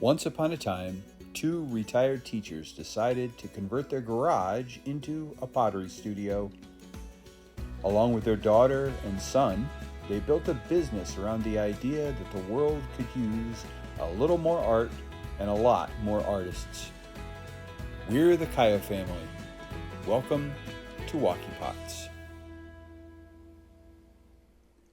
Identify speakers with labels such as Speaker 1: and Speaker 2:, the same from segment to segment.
Speaker 1: Once upon a time, two retired teachers decided to convert their garage into a pottery studio. Along with their daughter and son, they built a business around the idea that the world could use a little more art and a lot more artists. We're the Kaya family. Welcome to Wocky Pots.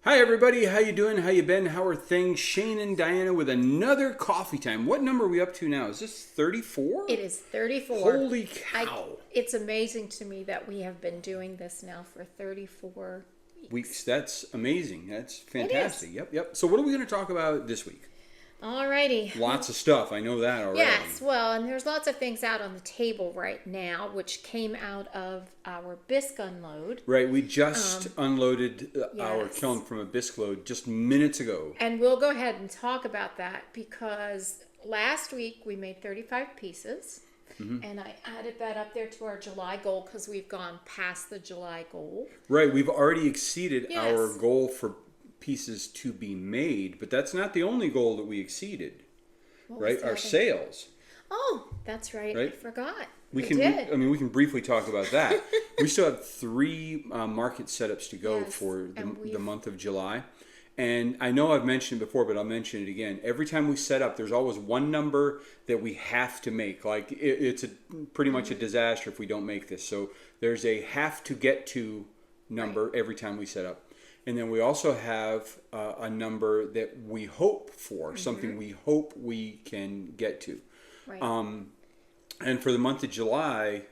Speaker 1: Hi everybody, how you doing? How you been? How are things? Shane and Diana with another coffee time. What number are we up to now? Is this 34?
Speaker 2: It is 34.
Speaker 1: Holy cow.
Speaker 2: It's amazing to me that we have been doing this now for 34
Speaker 1: weeks. That's amazing. That's fantastic.
Speaker 2: It is.
Speaker 1: Yep. So what are we going to talk about this week?
Speaker 2: Alrighty.
Speaker 1: Lots of stuff. I know that already.
Speaker 2: Yes, well, and there's lots of things out on the table right now, which came out of our bisque unload.
Speaker 1: Right, we just unloaded our
Speaker 2: yes.
Speaker 1: kiln from a bisque load just minutes ago.
Speaker 2: And we'll go ahead and talk about that because last week we made 35 pieces. Mm-hmm. And I added that up there to our July goal because we've gone past the July goal.
Speaker 1: Right, we've already exceeded
Speaker 2: Yes.
Speaker 1: our goal for pieces to be made, but that's not the only goal that we exceeded. Right, our sales.
Speaker 2: Oh, that's right. I forgot.
Speaker 1: We can briefly talk about that. We still have 3 market setups to go for the month of July. And I know I've mentioned it before, but I'll mention it again. Every time we set up, there's always one number that we have to make. Like it's pretty much a disaster if we don't make this. So there's a have to get to number every time we set up. And then we also have a number that we hope for, something we hope we can get to. Right. And for the month of July,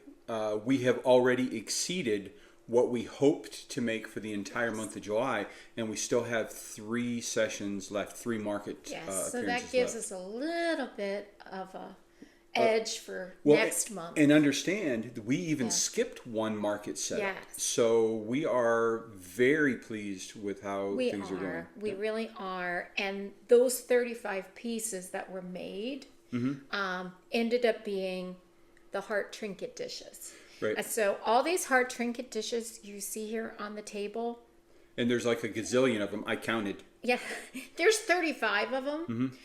Speaker 1: we have already exceeded what we hoped to make for the entire month of July, and we still have 3 sessions left, 3 market appearances
Speaker 2: so that gives us a little bit of a edge for next month.
Speaker 1: And understand, we even skipped 1 market setup.
Speaker 2: Yes.
Speaker 1: So we are very pleased with how things are going.
Speaker 2: We really are. And those 35 pieces that were made ended up being the heart trinket dishes.
Speaker 1: Right.
Speaker 2: So all these heart trinket dishes you see here on the table.
Speaker 1: And there's like a gazillion of them. I counted.
Speaker 2: Yeah, there's 35 of them.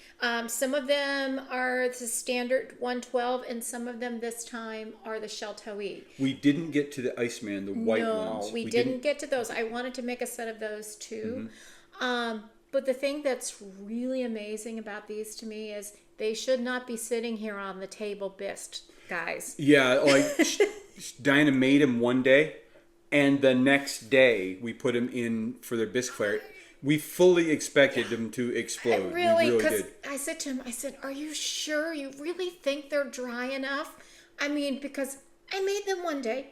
Speaker 2: Some of them are the standard 112, and some of them this time are the Sheltoe.
Speaker 1: We didn't get to the Iceman, the white ones.
Speaker 2: No, we didn't get to those. I wanted to make a set of those too. But the thing that's really amazing about these to me is they should not be sitting here on the table bisque, guys.
Speaker 1: Yeah, like Diana made them one day, and the next day we put them in for their bisque flare. We fully expected them to explode.
Speaker 2: Really, because I said to him, are you sure? You really think they're dry enough? I mean, because I made them one day.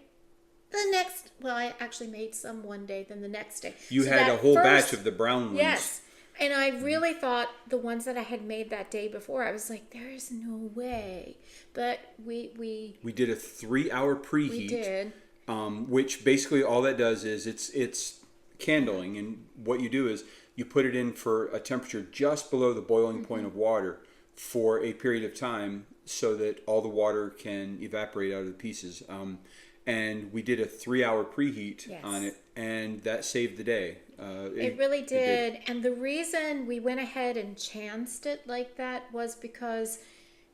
Speaker 2: I actually made some one day, then the next day.
Speaker 1: You had a whole batch of the brown ones.
Speaker 2: Yes. And I really thought the ones that I had made that day before, I was like, there is no way. But we
Speaker 1: did a 3-hour preheat.
Speaker 2: We did.
Speaker 1: Which basically all that does is it's candling, and what you do is you put it in for a temperature just below the boiling point of water for a period of time so that all the water can evaporate out of the pieces. And we did a 3-hour preheat on it, and that saved the day.
Speaker 2: It really did. And the reason we went ahead and chanced it like that was because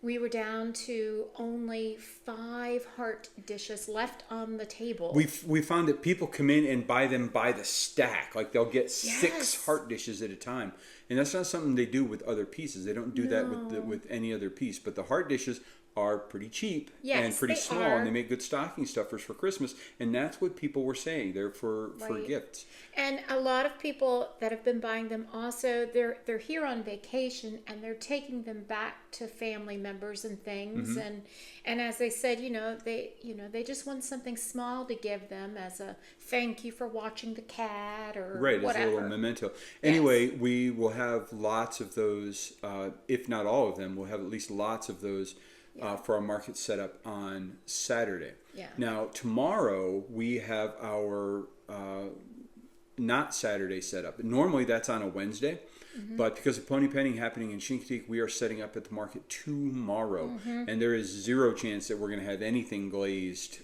Speaker 2: we were down to only 5 heart dishes left on the table.
Speaker 1: We found that people come in and buy them by the stack. Like they'll get 6 heart dishes at a time. And that's not something they do with other pieces. They don't do that with any other piece. But the heart dishes are pretty cheap and pretty small, and they make good stocking stuffers for Christmas, and that's what people were saying. They're for gifts. And
Speaker 2: a lot of people that have been buying them also, they're here on vacation and they're taking them back to family members and things, and as they said, they just want something small to give them as a thank you for watching the cat or whatever.
Speaker 1: As a little memento. Anyway, we will have lots of those, if not all of them. We'll have at least lots of those for our market setup on Saturday. Yeah. Now, tomorrow we have our not Saturday setup. Normally that's on a Wednesday, but because of pony penning happening in Chincoteague, we are setting up at the market tomorrow. And there is 0 chance that we're going to have anything glazed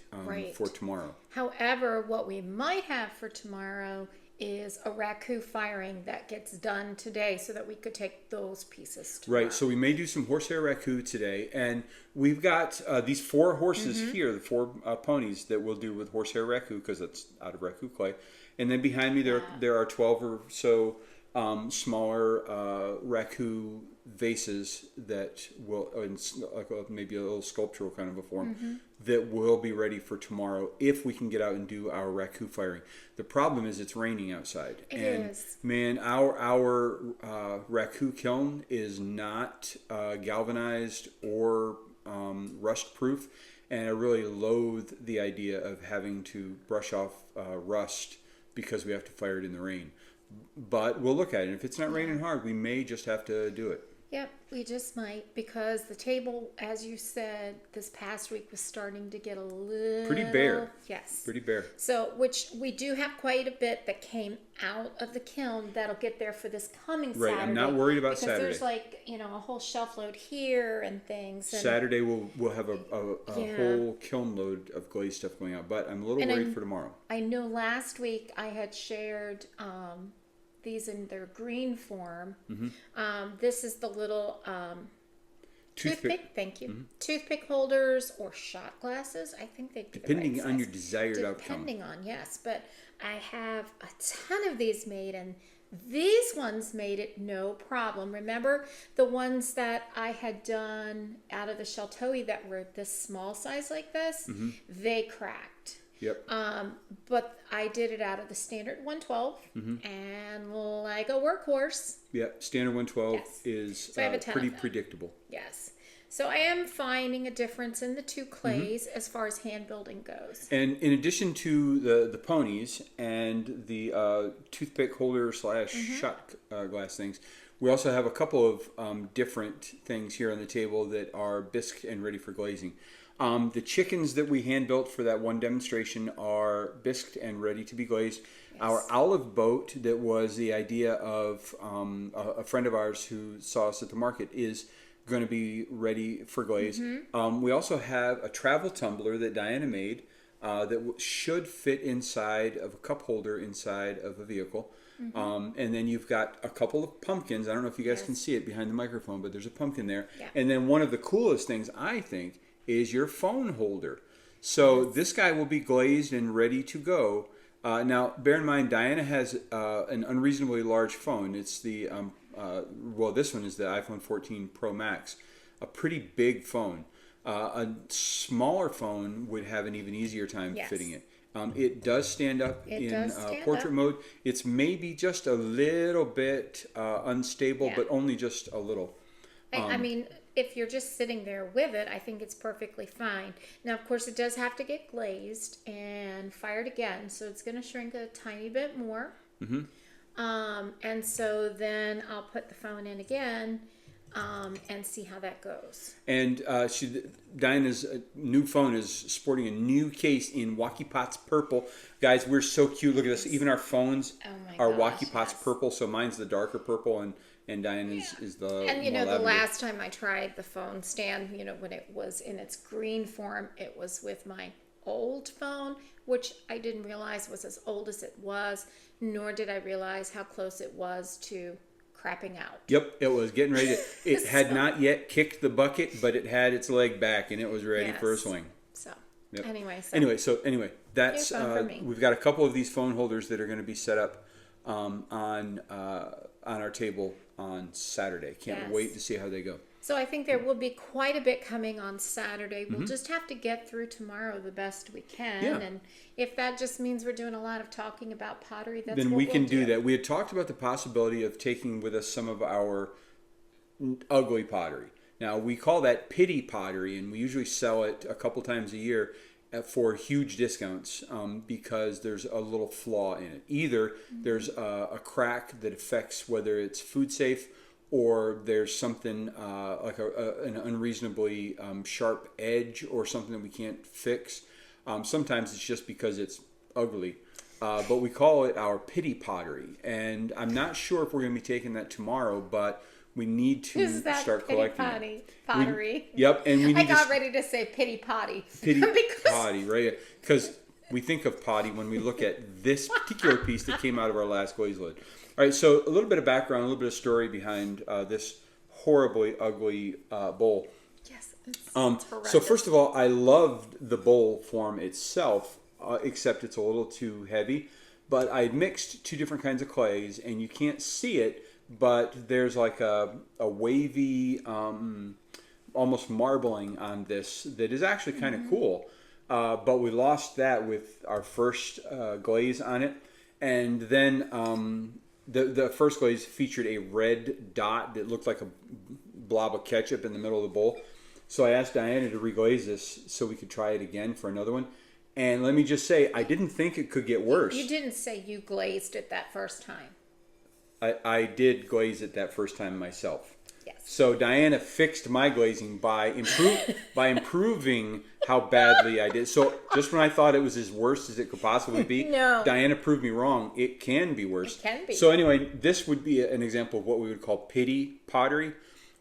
Speaker 1: for tomorrow.
Speaker 2: However, what we might have for tomorrow is a raku firing that gets done today so that we could take those pieces tomorrow.
Speaker 1: Right, so we may do some horsehair raku today, and we've got these 4 horses here, the 4 ponies that we'll do with horsehair raku because it's out of raku clay. And then behind me there are 12 or so smaller raku vases that will, like maybe a little sculptural kind of a form, that will be ready for tomorrow if we can get out and do our raku firing. The problem is it's raining outside.
Speaker 2: It is.
Speaker 1: Man, our raku kiln is not galvanized or rust proof, and I really loathe the idea of having to brush off rust because we have to fire it in the rain. But we'll look at it. If it's not raining hard, we may just have to do it.
Speaker 2: Yep, we just might, because the table, as you said, this past week was starting to get a little...
Speaker 1: Pretty bare.
Speaker 2: Yes.
Speaker 1: Pretty bare.
Speaker 2: So, which we do have quite a bit that came out of the kiln that'll get there for this coming Saturday.
Speaker 1: Right, I'm not worried about Saturday.
Speaker 2: Because there's like, a whole shelf load here and things. And
Speaker 1: Saturday we'll have a whole kiln load of glaze stuff going out, but I'm a little worried for tomorrow.
Speaker 2: I know last week I had shared... these in their green form. This is the little toothpick. Thank you. Toothpick holders or shot glasses. I think they'd be
Speaker 1: depending
Speaker 2: the right
Speaker 1: on
Speaker 2: size.
Speaker 1: your desired outcome.
Speaker 2: Depending on, yes. But I have a ton of these made, and these ones made it no problem. Remember the ones that I had done out of the Sheltoe that were this small size like this? They cracked.
Speaker 1: Yep.
Speaker 2: But I did it out of the standard 112 and like a workhorse.
Speaker 1: Yep. Standard 112 is
Speaker 2: So I have a ton
Speaker 1: pretty
Speaker 2: of them.
Speaker 1: predictable.
Speaker 2: Yes. So I am finding a difference in the 2 clays as far as hand building goes.
Speaker 1: And in addition to the ponies and the toothpick holder / shot glass things, we also have a couple of different things here on the table that are bisque and ready for glazing. The chickens that we hand built for that one demonstration are bisqued and ready to be glazed. Yes. Our olive boat that was the idea of a friend of ours who saw us at the market is going to be ready for glaze. We also have a travel tumbler that Diana made that should fit inside of a cup holder inside of a vehicle. And then you've got a couple of pumpkins. I don't know if you guys can see it behind the microphone, but there's a pumpkin there. Yeah. And then one of the coolest things, I think, is your phone holder. So this guy will be glazed and ready to go. Now, bear in mind, Diana has an unreasonably large phone. It's the, this one is the iPhone 14 Pro Max, a pretty big phone. A smaller phone would have an even easier time fitting it. It does stand up in portrait mode. It's maybe just a little bit unstable, but only just a little.
Speaker 2: I mean, if you're just sitting there with it, I think it's perfectly fine. Now, of course, it does have to get glazed and fired again, so it's going to shrink a tiny bit more. And so then I'll put the phone in again and see how that goes. And
Speaker 1: Diana's new phone is sporting a new case in Wocky Pot's purple. Guys, we're so cute. Look at this. Even our phones are Wocky Pot's purple, so mine's the darker purple, and Diana's is the
Speaker 2: And
Speaker 1: more
Speaker 2: the
Speaker 1: lavender.
Speaker 2: last time I tried the phone stand, when it was in its green form, it was with my old phone, which I didn't realize was as old as it was, nor did I realize how close it was to crapping out.
Speaker 1: Yep, it was getting ready to, it had not yet kicked the bucket, but it had its leg back and it was ready for a swing.
Speaker 2: So,
Speaker 1: yep.
Speaker 2: Anyway,
Speaker 1: that's we've got a couple of these phone holders that are going to be set up on our table on Saturday. Can't wait to see how they go.
Speaker 2: So I think there will be quite a bit coming on Saturday. We'll just have to get through tomorrow the best we can. Yeah. And if that just means we're doing a lot of talking about pottery, that's
Speaker 1: then
Speaker 2: what
Speaker 1: we can
Speaker 2: we'll
Speaker 1: do that. We had talked about the possibility of taking with us some of our ugly pottery. Now, we call that pity pottery, and we usually sell it a couple times a year for huge discounts because there's a little flaw in it. Either there's a crack that affects whether it's food safe, or there's something like an unreasonably sharp edge or something that we can't fix. Sometimes it's just because it's ugly. But we call it our pity pottery. And I'm not sure if we're going to be taking that tomorrow, but we need to start collecting
Speaker 2: pottery.
Speaker 1: And we need
Speaker 2: I got ready to say pity potty.
Speaker 1: Pity potty, right? Because we think of potty when we look at this particular piece that came out of our last glaze lid. All right, so a little bit of background, a little bit of story behind this horribly ugly bowl.
Speaker 2: Yes, it's
Speaker 1: so first of all, I loved the bowl form itself, except it's a little too heavy. But I mixed two different kinds of clays, and you can't see it, but there's like a wavy, almost marbling on this that is actually kind of cool. But we lost that with our first glaze on it. And then the first glaze featured a red dot that looked like a blob of ketchup in the middle of the bowl. So I asked Diana to reglaze this so we could try it again for another one. And let me just say, I didn't think it could get worse.
Speaker 2: You didn't say you glazed it that first time.
Speaker 1: I did glaze it that first time myself.
Speaker 2: Yes.
Speaker 1: So Diana fixed my glazing by improving how badly I did. So just when I thought it was as worse as it could possibly be,
Speaker 2: No.
Speaker 1: Diana proved me wrong. It can be worse.
Speaker 2: It can be.
Speaker 1: So anyway, this would be an example of what we would call pity pottery.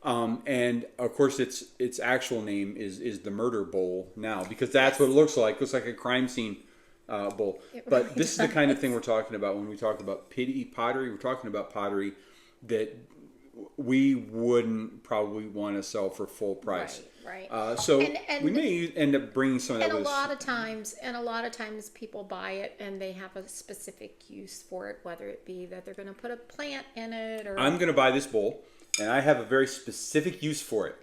Speaker 1: And of course, its actual name is the murder bowl now, because that's what it looks like. It looks like a crime scene bowl. But this is the kind of thing we're talking about when we talk about pity pottery. We're talking about pottery that we wouldn't probably want to sell for full price.
Speaker 2: Right.
Speaker 1: So
Speaker 2: And
Speaker 1: we may end up bringing some of that.
Speaker 2: And a lot of times people buy it and they have a specific use for it, whether it be that they're going to put a plant in it or.
Speaker 1: I'm going to buy this bowl. And I have a very specific use for it.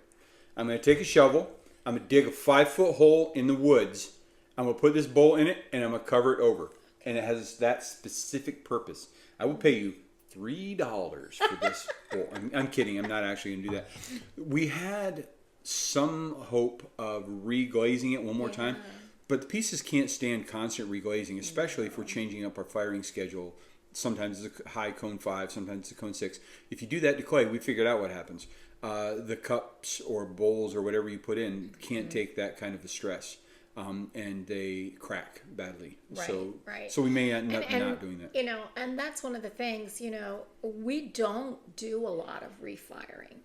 Speaker 1: I'm going to take a shovel. I'm going to dig a 5-foot hole in the woods. I'm going to put this bowl in it, and I'm going to cover it over. And it has that specific purpose. I will pay you $3 for this bowl. I'm kidding. I'm not actually going to do that. We had some hope of reglazing it one more time. But the pieces can't stand constant reglazing, especially if we're changing up our firing schedule. Sometimes it's a high cone 5, sometimes it's a cone 6. If you do that to clay, we figured out what happens. The cups or bowls or whatever you put in can't take that kind of a stress, and they crack badly. So we may end up not doing that.
Speaker 2: And that's one of the things, we don't do a lot of refiring.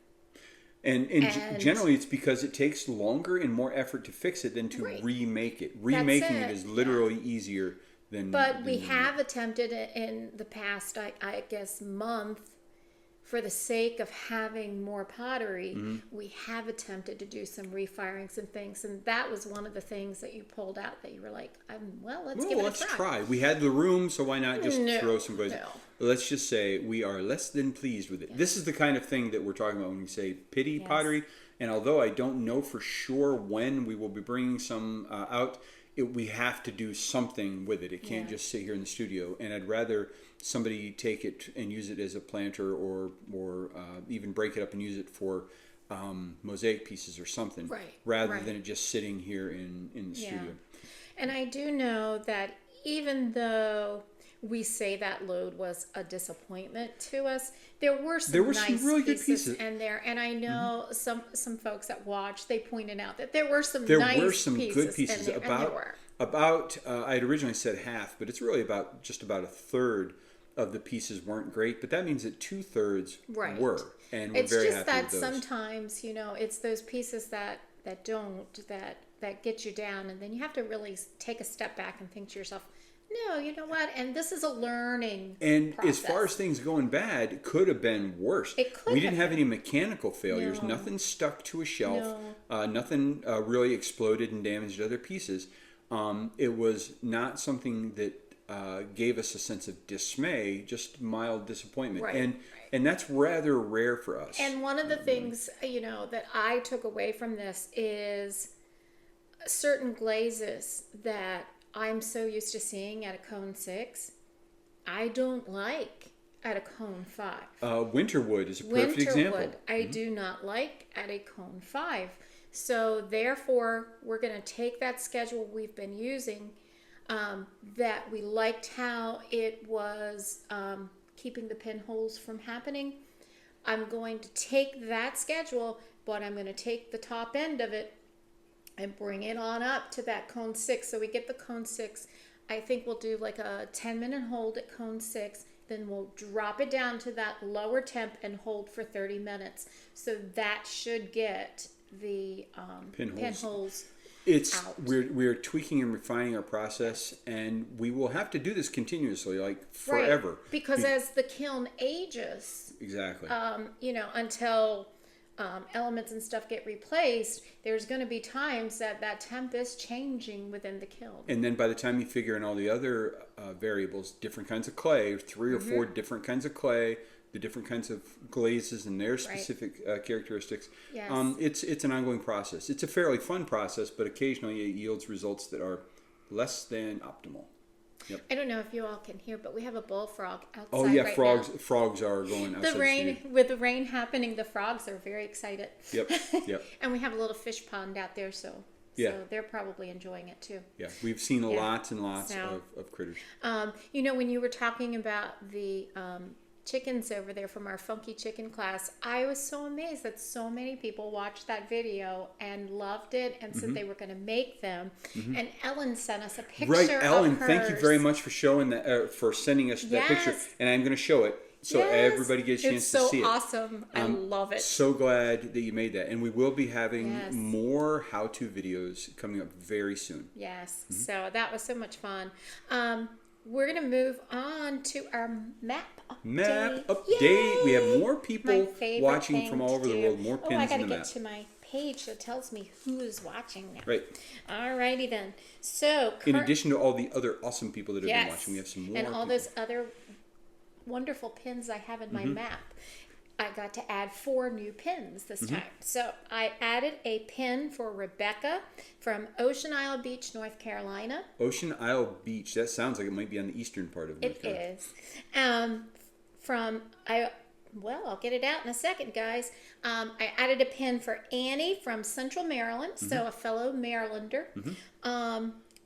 Speaker 1: And generally it's because it takes longer and more effort to fix it than to remake it. Remaking it is literally easier.
Speaker 2: But we have attempted it in the past, I guess, month, for the sake of having more pottery, we have attempted to do some refirings and things. And that was one of the things that you pulled out that you were like, let's give it a try.
Speaker 1: We had the room, so why not just throw some glaze?
Speaker 2: No.
Speaker 1: Let's just say we are less than pleased with it. Yeah. This is the kind of thing that we're talking about when we say pity pottery. And although I don't know for sure when we will be bringing some out, we have to do something with it. It can't just sit here in the studio. And I'd rather somebody take it and use it as a planter or even break it up and use it for mosaic pieces or something, rather than it just sitting here in the studio.
Speaker 2: And I do know that even though we say that load was a disappointment to us, there were some really good pieces in there. And I know some folks that watched, they pointed out that there were some good pieces.
Speaker 1: About I'd originally said half, but it's really just about a third of the pieces weren't great. But that means that 2/3 were, and we're very happy with those. It's just that sometimes,
Speaker 2: it's those pieces that get you down, and then you have to really take a step back and think to yourself, no, you know what? And this is a learning process.
Speaker 1: As far as things going bad, it could have been worse. We didn't have any mechanical failures. No. Nothing stuck to a shelf. No. Nothing really exploded and damaged other pieces. It was not something that gave us a sense of dismay, just mild disappointment. And that's rather rare for us.
Speaker 2: And one of the things, that I took away from this is certain glazes that I'm so used to seeing at a cone 6, I don't like at a cone 5.
Speaker 1: Winterwood is a perfect example.
Speaker 2: Winterwood, I do not like at a cone 5. So therefore, we're going to take that schedule we've been using, that we liked how it was keeping the pinholes from happening. I'm going to take that schedule, but I'm going to take the top end of it and bring it on up to that cone 6. So we get the cone 6. I think we'll do like a 10-minute hold at cone 6. Then we'll drop it down to that lower temp and hold for 30 minutes. So that should get the pinholes out.
Speaker 1: We're tweaking and refining our process, and we will have to do this continuously, like forever.
Speaker 2: Right. Because as the kiln ages,
Speaker 1: exactly,
Speaker 2: until elements and stuff get replaced, there's going to be times that temp is changing within the kiln.
Speaker 1: And then by the time you figure in all the other variables, different kinds of clay, 3 or 4 different kinds of clay, the different kinds of glazes and their specific characteristics.
Speaker 2: Yes.
Speaker 1: It's an ongoing process. It's a fairly fun process, but occasionally it yields results that are less than optimal. Yep.
Speaker 2: I don't know if you all can hear, but we have a bullfrog outside.
Speaker 1: Oh yeah,
Speaker 2: right
Speaker 1: frogs!
Speaker 2: now.
Speaker 1: Frogs are going outside.
Speaker 2: The rain, with the rain happening, the frogs are very excited.
Speaker 1: Yep. Yep.
Speaker 2: And we have a little fish pond out there, so they're probably enjoying it too.
Speaker 1: Yeah, we've seen lots and lots of critters.
Speaker 2: When you were talking about the chickens over there from our funky chicken class, I was so amazed that so many people watched that video and loved it and said they were going to make them. And Ellen sent us a picture.
Speaker 1: Right, Ellen,
Speaker 2: of hers.
Speaker 1: thank you very much for showing that, for sending us that picture. And I'm going to show it so everybody gets a chance to see it.
Speaker 2: It's so awesome. I love it.
Speaker 1: So glad that you made that. And we will be having more how-to videos coming up very soon.
Speaker 2: Yes. So that was so much fun. We're going to move on to our map update.
Speaker 1: Map update. Yay! We have more people watching from all over the world. More pins in the map.
Speaker 2: I got to get to my page that tells me who is watching now.
Speaker 1: Right.
Speaker 2: Alrighty then. So,
Speaker 1: in addition to all the other awesome people that have been watching, we have some more.
Speaker 2: And all those other wonderful pins I have in my map. I got to add 4 new pins this time. So I added a pin for Rebecca from Ocean Isle Beach, North Carolina.
Speaker 1: Ocean Isle Beach. That sounds like it might be on the eastern part of North Carolina.
Speaker 2: It is. I'll get it out in a second, guys. I added a pin for Annie from Central Maryland, so a fellow Marylander.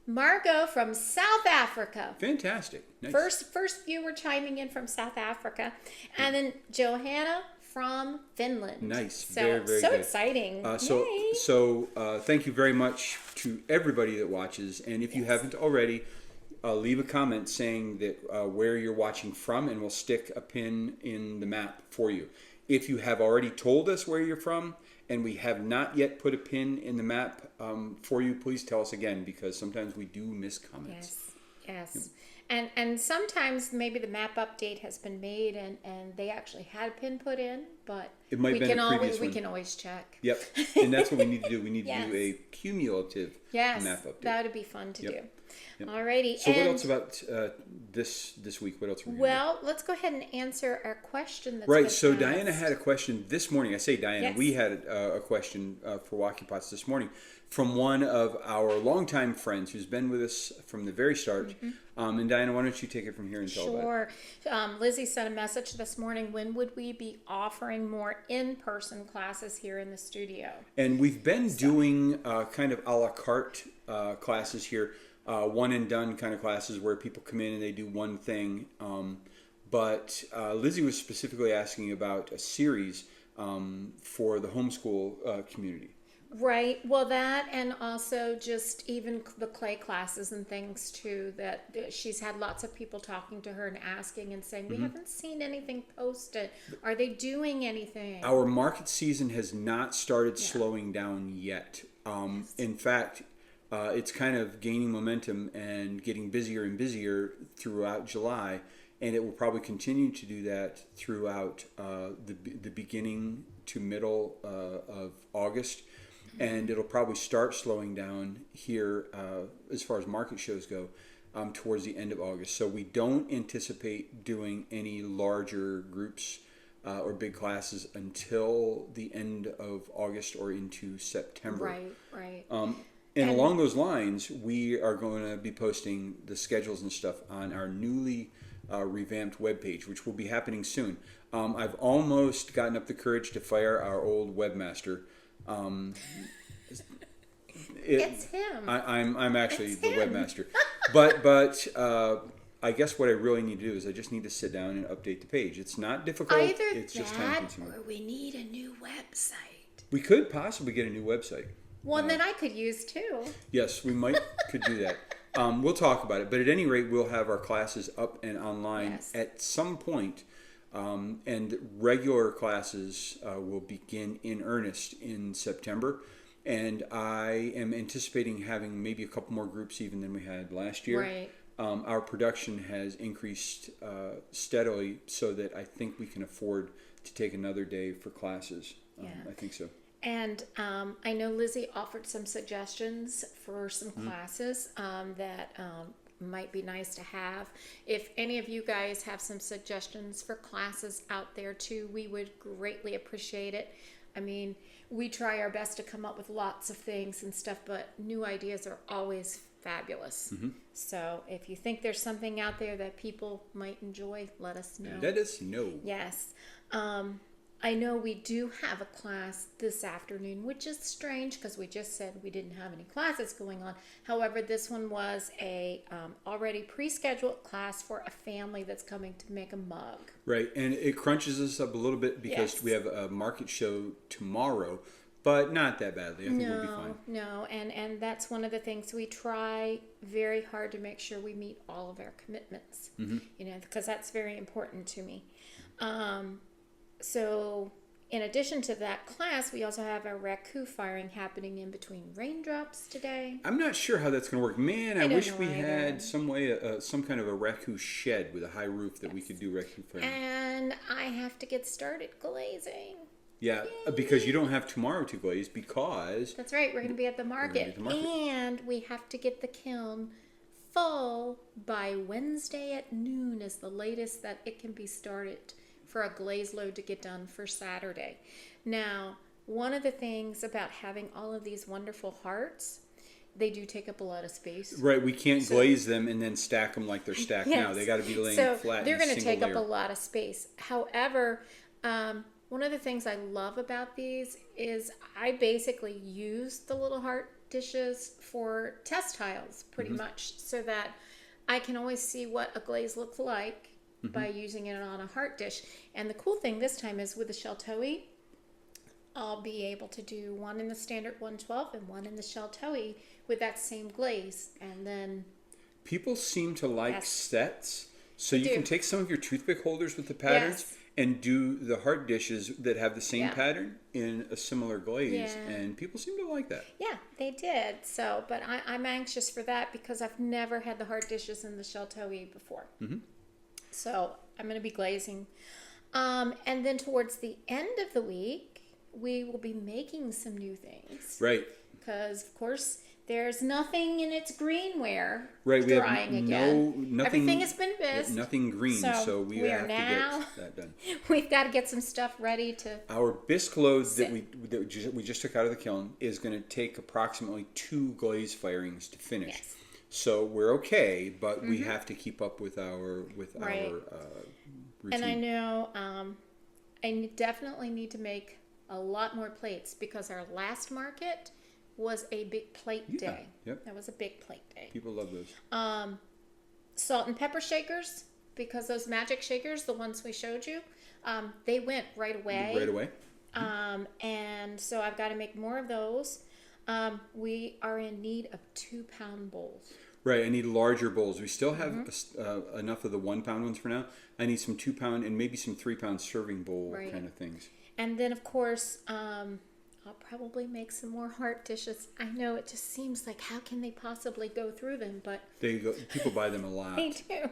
Speaker 2: Margot from South Africa.
Speaker 1: Fantastic. Nice.
Speaker 2: First viewer chiming in from South Africa. And then Johanna from Finland.
Speaker 1: Nice.
Speaker 2: So,
Speaker 1: very, very
Speaker 2: so
Speaker 1: good.
Speaker 2: Exciting.
Speaker 1: So thank you very much to everybody that watches. And if you haven't already, leave a comment saying that where you're watching from, and we'll stick a pin in the map for you. If you have already told us where you're from, and we have not yet put a pin in the map for you, please tell us again, because sometimes we do miss comments.
Speaker 2: Yes. And sometimes maybe the map update has been made and they actually had a pin put in, but
Speaker 1: it might be a previous one.
Speaker 2: We can always check.
Speaker 1: Yep. And that's what we need to do. We need to do a cumulative map update.
Speaker 2: That would be fun to do.
Speaker 1: Yep.
Speaker 2: Alrighty.
Speaker 1: So what else about this week? What else are we going to do?
Speaker 2: Let's go ahead and answer our question that's
Speaker 1: right. So
Speaker 2: asked.
Speaker 1: Diana had a question this morning. I say Diana.
Speaker 2: Yes.
Speaker 1: We had a question for Wocky Pots this morning from one of our longtime friends who's been with us from the very start. And Diana, why don't you take it from here and tell about it?
Speaker 2: Sure. Lizzie sent a message this morning. When would we be offering more in-person classes here in the studio? And
Speaker 1: we've been doing kind of a la carte classes here. One and done kind of classes where people come in and they do one thing. But Lizzie was specifically asking about a series for the homeschool community.
Speaker 2: Right. Well, that, and also just even the clay classes and things too, that she's had lots of people talking to her and asking and saying, we haven't seen anything posted. Are they doing anything?
Speaker 1: Our market season has not started slowing down yet. In fact, it's kind of gaining momentum and getting busier and busier throughout July, and it will probably continue to do that throughout the beginning to middle of August, and it'll probably start slowing down here as far as market shows go towards the end of August. So we don't anticipate doing any larger groups or big classes until the end of August or into September.
Speaker 2: Right.
Speaker 1: And along those lines, we are going to be posting the schedules and stuff on our newly revamped webpage, which will be happening soon. I've almost gotten up the courage to fire our old webmaster.
Speaker 2: It's him.
Speaker 1: I'm actually the webmaster. But I guess what I really need to do is I just need to sit down and update the page. It's not difficult. It's just time consuming.
Speaker 2: Or we need a new website.
Speaker 1: We could possibly get a new website.
Speaker 2: One that I could use too.
Speaker 1: Yes, we could do that. We'll talk about it. But at any rate, we'll have our classes up and online at some point. And regular classes will begin in earnest in September. And I am anticipating having maybe a couple more groups even than we had last year.
Speaker 2: Right.
Speaker 1: Our production has increased steadily so that I think we can afford to take another day for classes. I think so.
Speaker 2: And I know Lizzie offered some suggestions for some classes that might be nice to have. If any of you guys have some suggestions for classes out there too, we would greatly appreciate it. I mean, we try our best to come up with lots of things and stuff, but new ideas are always fabulous. So if you think there's something out there that people might enjoy, let us know.
Speaker 1: Let us know.
Speaker 2: Yes. I know we do have a class this afternoon, which is strange because we just said we didn't have any classes going on. However, this one was a already pre-scheduled class for a family that's coming to make a mug.
Speaker 1: Right, and it crunches us up a little bit because we have a market show tomorrow, but not that badly. I think we'll be fine.
Speaker 2: No, and that's one of the things we try very hard to make sure we meet all of our commitments. You know, because that's very important to me. So, in addition to that class, we also have our raku firing happening in between raindrops today.
Speaker 1: I'm not sure how that's going to work. Man, I wish we had
Speaker 2: either.
Speaker 1: some way, some kind of a raku shed with a high roof that we could do raku firing.
Speaker 2: And I have to get started glazing.
Speaker 1: Yeah, because you don't have tomorrow to glaze because...
Speaker 2: That's right, we're going to be at the market. And we have to get the kiln full by Wednesday at noon is the latest that it can be started for a glaze load to get done for Saturday. Now, one of the things about having all of these wonderful hearts, they do take up a lot of space.
Speaker 1: Right, we can't glaze them and then stack them like they're stacked now. They got to be laying flat.
Speaker 2: They're going to take
Speaker 1: layer.
Speaker 2: up a lot of space. However, one of the things I love about these is I basically use the little heart dishes for test tiles pretty much so that I can always see what a glaze looks like by using it on a heart dish. And the cool thing this time is with the Sheltoe, I'll be able to do one in the standard 112 and one in the Sheltoe with that same glaze. And then
Speaker 1: people seem to like sets, so you can take some of your toothpick holders with the patterns and do the heart dishes that have the same pattern in a similar glaze, and people seem to like that. Yeah,
Speaker 2: they did. So, but I'm anxious for that because I've never had the heart dishes in the Sheltoe before. So I'm going to be glazing. And then towards the end of the week, we will be making some new things.
Speaker 1: Right.
Speaker 2: Because, of course, there's nothing in its greenware
Speaker 1: drying
Speaker 2: again.
Speaker 1: Nothing,
Speaker 2: everything has been bisqued.
Speaker 1: Nothing green, so we have to get that done.
Speaker 2: We've got to get some stuff ready to...
Speaker 1: Our bisque loads that we just took out of the kiln is going to take approximately 2 glaze firings to finish.
Speaker 2: Yes.
Speaker 1: So we're okay, but we have to keep up with our routine.
Speaker 2: And I know I definitely need to make a lot more plates because our last market was a big plate day.
Speaker 1: Yep.
Speaker 2: That was a big plate day.
Speaker 1: People love those.
Speaker 2: Salt and pepper shakers, because those magic shakers, the ones we showed you, they went right away.
Speaker 1: Right away.
Speaker 2: And so I've got to make more of those. We are in need of 2-pound bowls.
Speaker 1: Right, I need larger bowls. We still have enough of the 1-pound ones for now. I need some 2-pound and maybe some 3-pound serving bowl kind of things.
Speaker 2: And then, of course, I'll probably make some more heart dishes. I know it just seems like how can they possibly go through them, but
Speaker 1: people buy them a lot.
Speaker 2: They do.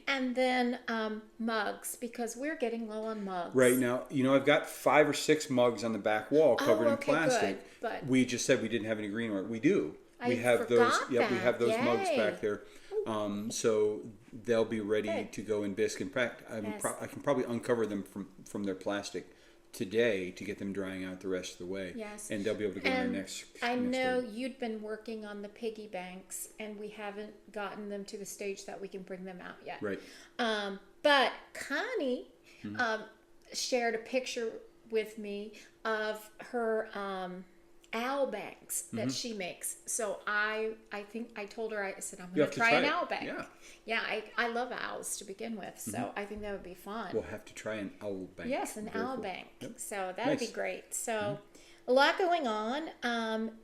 Speaker 2: And then mugs, because we're getting low on mugs.
Speaker 1: Right now, I've got 5 or 6 mugs on the back wall covered in plastic.
Speaker 2: Good, but
Speaker 1: we just said we didn't have any greenware. We do.
Speaker 2: We
Speaker 1: have those.
Speaker 2: That.
Speaker 1: We have those mugs back there. So they'll be ready to go in bisque. In fact, I can probably uncover them from their plastic today to get them drying out the rest of the way.
Speaker 2: Yes.
Speaker 1: And they'll be able to go in there next.
Speaker 2: I know you'd been working on the piggy banks, and we haven't gotten them to the stage that we can bring them out yet.
Speaker 1: Right.
Speaker 2: But Connie shared a picture with me of her owl banks that she makes. So I think I told her, I said, I'm going to try an owl bank. Yeah, I love owls to begin with, so I think that would be fun.
Speaker 1: We'll have to try an owl bank.
Speaker 2: Yes, an owl bank.
Speaker 1: Yep.
Speaker 2: So that would be great. So a lot going on.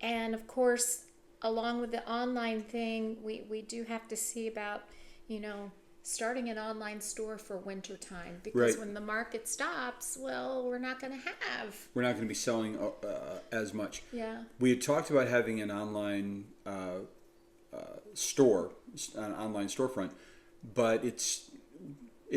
Speaker 2: And of course, along with the online thing, we do have to see about, starting an online store for winter time, because when the market stops, well, we're not going to
Speaker 1: be selling as much.
Speaker 2: Yeah.
Speaker 1: We had talked about having an online store, an online storefront, but it's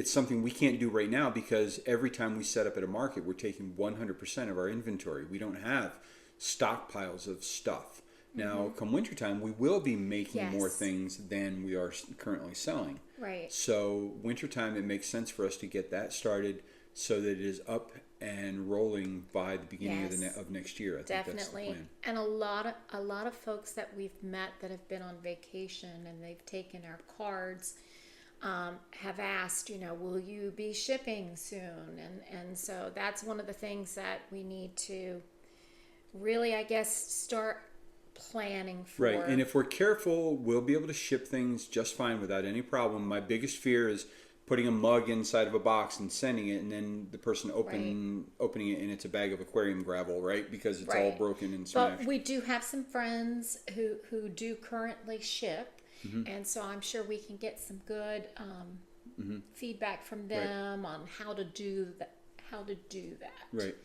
Speaker 1: something we can't do right now because every time we set up at a market, we're taking 100% of our inventory. We don't have stockpiles of stuff. Now, come wintertime, we will be making more things than we are currently selling.
Speaker 2: Right.
Speaker 1: So wintertime, it makes sense for us to get that started so that it is up and rolling by the beginning of next year. I think that's the plan.
Speaker 2: And a lot of folks that we've met that have been on vacation and they've taken our cards have asked, will you be shipping soon? And so that's one of the things that we need to really, I guess, start planning for.
Speaker 1: Right, and if we're careful, we'll be able to ship things just fine without any problem. My biggest fear is putting a mug inside of a box and sending it, and then the person opening it, and it's a bag of aquarium gravel, right? Because it's all broken and smashed.
Speaker 2: But we do have some friends who do currently ship, and so I'm sure we can get some good feedback from them on how to do that.
Speaker 1: Right.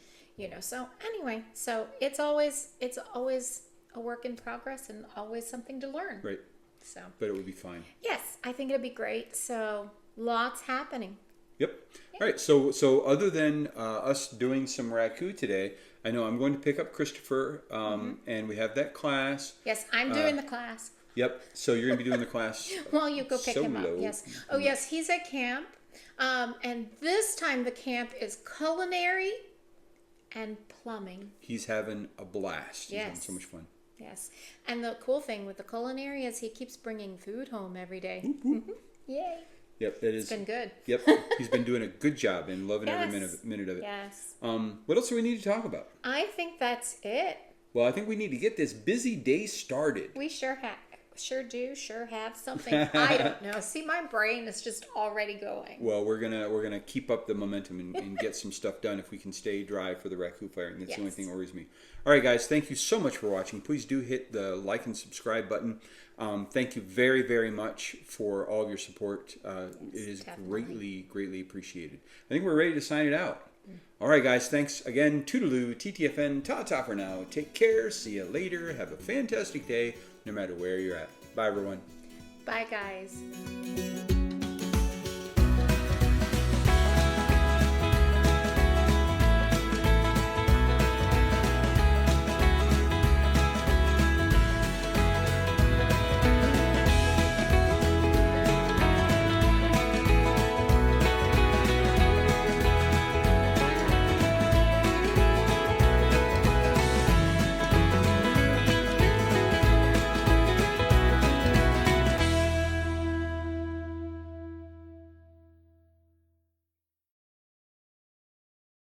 Speaker 2: So anyway, so it's always a work in progress and always something to learn.
Speaker 1: Right.
Speaker 2: So.
Speaker 1: But it would be fine.
Speaker 2: Yes, I think it'll be great. So lots happening.
Speaker 1: Yep. All right. So other than us doing some raku today, I know I'm going to pick up Christopher, and we have that class.
Speaker 2: Yes, I'm doing the class.
Speaker 1: Yep. So you're going to be doing the class.
Speaker 2: Well, you go pick him up. Yes. Oh, yes. He's at camp, and this time the camp is culinary and plumbing.
Speaker 1: He's having a blast. He's having so much fun.
Speaker 2: Yes. And the cool thing with the culinary is he keeps bringing food home every day. Yay.
Speaker 1: Yep,
Speaker 2: it's been good.
Speaker 1: Yep, he's been doing a good job and loving every minute of it.
Speaker 2: Yes.
Speaker 1: What else do we need to talk about?
Speaker 2: I think that's it.
Speaker 1: Well, I think we need to get this busy day started.
Speaker 2: We sure have something. I don't know. See, my brain is just already going.
Speaker 1: Well, we're gonna keep up the momentum and get some stuff done if we can stay dry for the raku firing. That's the only thing that worries me. All right, guys, thank you so much for watching. Please do hit the like and subscribe button. Thank you very, very much for all of your support. It is greatly appreciated. I think we're ready to sign it out. All right, guys, thanks again. Toodaloo, TTFN, ta-ta for now. Take care. See you later. Have a fantastic day, no matter where you're at. Bye, everyone.
Speaker 2: Bye, guys.